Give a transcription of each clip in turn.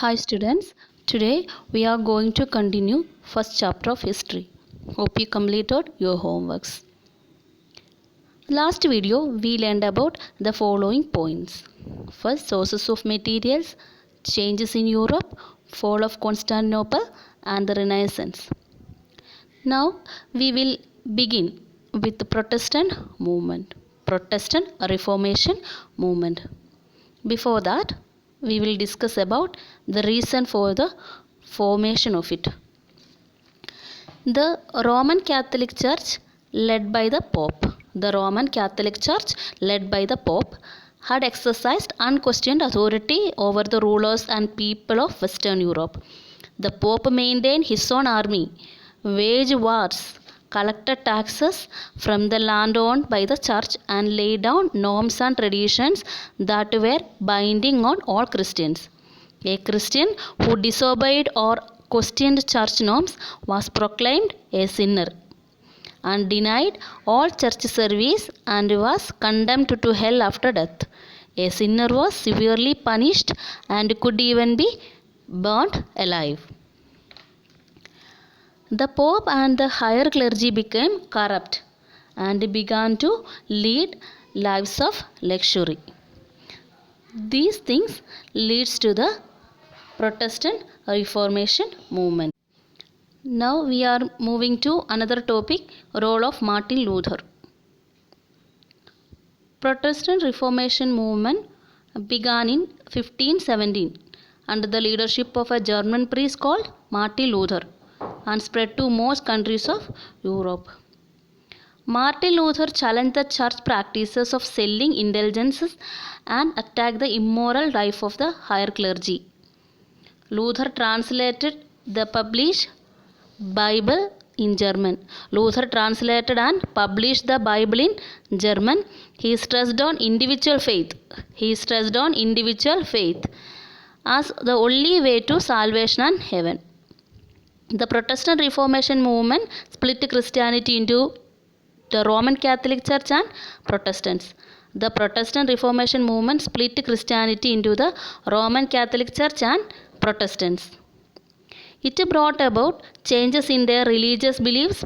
Hi students, today we are going to continue first chapter of history. Hope you completed your homeworks. Last video we learned about the following points. First, sources of materials, changes in Europe, fall of Constantinople and the Renaissance. Now we will begin with the Protestant movement, Protestant Reformation movement. Before that, we will discuss about the reason for the formation of it. The Roman Catholic Church led by the Pope. The Roman Catholic Church led by the Pope had exercised unquestioned authority over the rulers and people of Western Europe. The Pope maintained his own army, waged wars, collected taxes from the land owned by the church and laid down norms and traditions that were binding on all Christians. A Christian who disobeyed or questioned church norms was proclaimed a sinner and denied all church service and was condemned to hell after death. A sinner was severely punished and could even be burnt alive. The Pope and the higher clergy became corrupt and began to lead lives of luxury. These things leads to the Protestant Reformation movement. Now we are moving to another topic, role of Martin Luther. Protestant Reformation movement began in 1517 under the leadership of a German priest called Martin Luther and spread to most countries of Europe. Martin Luther challenged the church practices of selling indulgences and attacked the immoral life of the higher clergy. Luther translated the published Bible in German. Luther translated and published the Bible in German. He stressed on individual faith. As the only way to salvation and heaven. The Protestant Reformation movement split Christianity into the Roman Catholic Church and Protestants. The Protestant Reformation movement split Christianity into the Roman Catholic Church and Protestants. It brought about changes in their religious beliefs,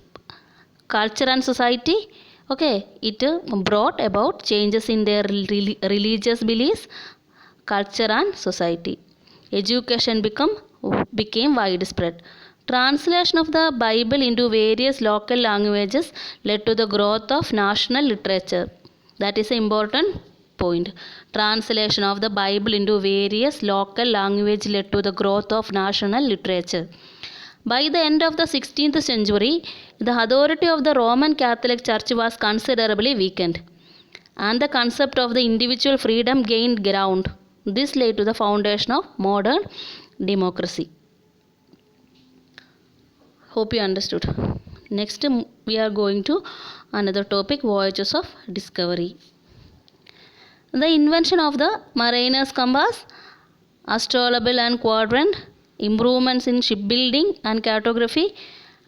culture and society. It brought about changes in their religious beliefs, culture and society. Education became widespread. Translation of the Bible into various local languages led to the growth of national literature. That is an important point. Translation of the Bible into various local languages led to the growth of national literature. By the end of the 16th century, the authority of the Roman Catholic Church was considerably weakened, and the concept of the individual freedom gained ground. This led to the foundation of modern democracy. Hope you understood. Next, we are going to another topic, voyages of discovery. The invention of the mariner's compass, astrolabe and quadrant, improvements in shipbuilding and cartography,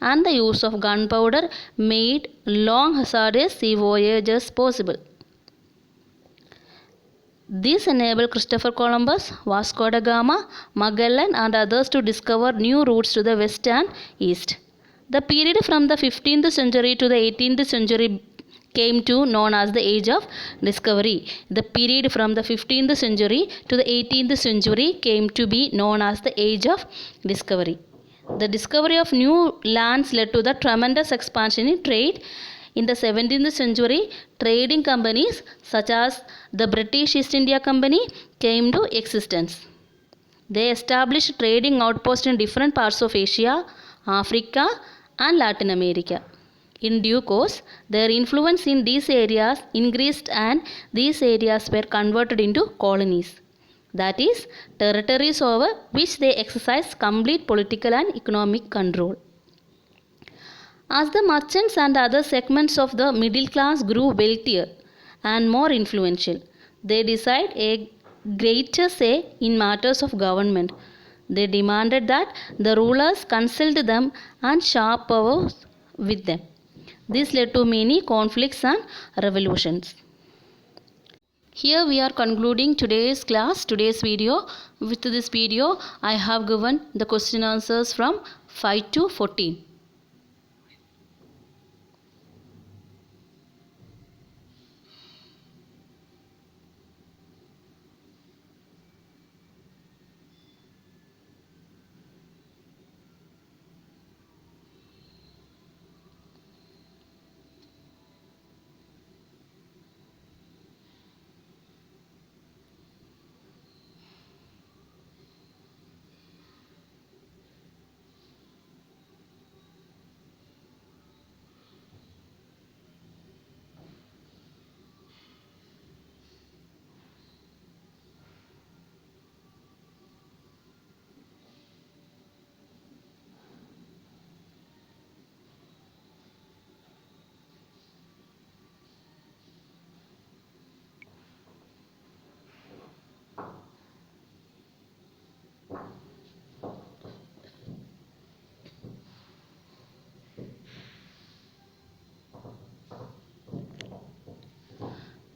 and the use of gunpowder made long hazardous sea voyages possible. This enabled Christopher Columbus, Vasco da Gama, Magellan and others to discover new routes to the west and east. The period from the 15th century to the 18th century came to known as the Age of Discovery. The period from the 15th century to the 18th century came to be known as the Age of Discovery. The discovery of new lands led to the tremendous expansion in trade. In the 17th century, trading companies such as the British East India Company came to existence. They established trading outposts in different parts of Asia, Africa, and Latin America. In due course, their influence in these areas increased and these areas were converted into colonies. That is, territories over which they exercised complete political and economic control. As the merchants and other segments of the middle class grew wealthier and more influential, they desired a greater say in matters of government. They demanded that the rulers consult them and share powers with them. This led to many conflicts and revolutions. Here we are concluding today's class, today's video. With this video, I have given the question answers from 5 to 14.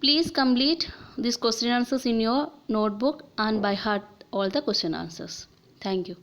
Please complete these question answers in your notebook and by heart all the question answers. Thank you.